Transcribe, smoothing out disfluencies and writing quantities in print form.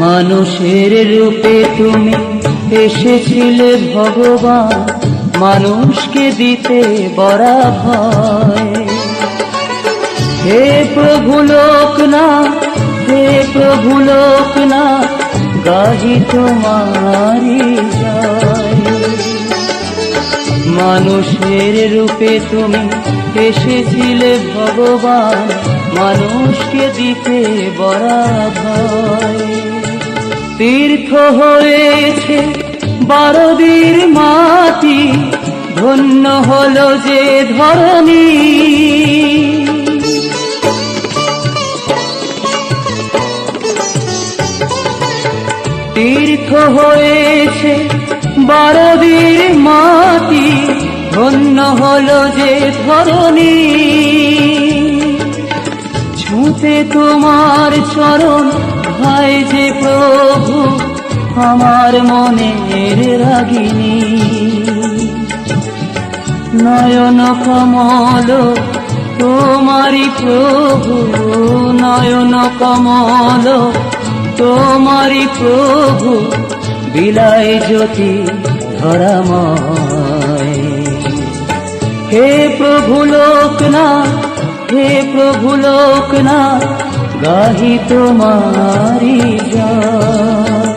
মানুষের রূপে তুমি এসেছিলে ভগবান, মানুষকে দিতে বড় ভয়। হে প্রভু লোকনাথ, হে প্রভু লোকনাথ, গাহি তোমারি জয়। মানুষের রূপে তুমি এসেছিলে ভগবান, মানুষকে দিতে বড় ভয়। তীর্থ হয়েছে বারদীর মাটি, ধন্য হলো যে ধরণী। তীর্থ হয়েছে বারদীর মাটি, ধন্য হলো যে ধরণী। ছুঁতে তোমার চরণ ভাই যে প্রভু, আমার মনের রাগিনী। নয়ন কমল তোমারি প্রভু, নয়ন কমল তোমারি প্রভু, বিলায় জ্যোতি ধরাময়। হে প্রভু লোকনাথ, হে প্রভু লোকনাথ, গাহি তোমারি জয়।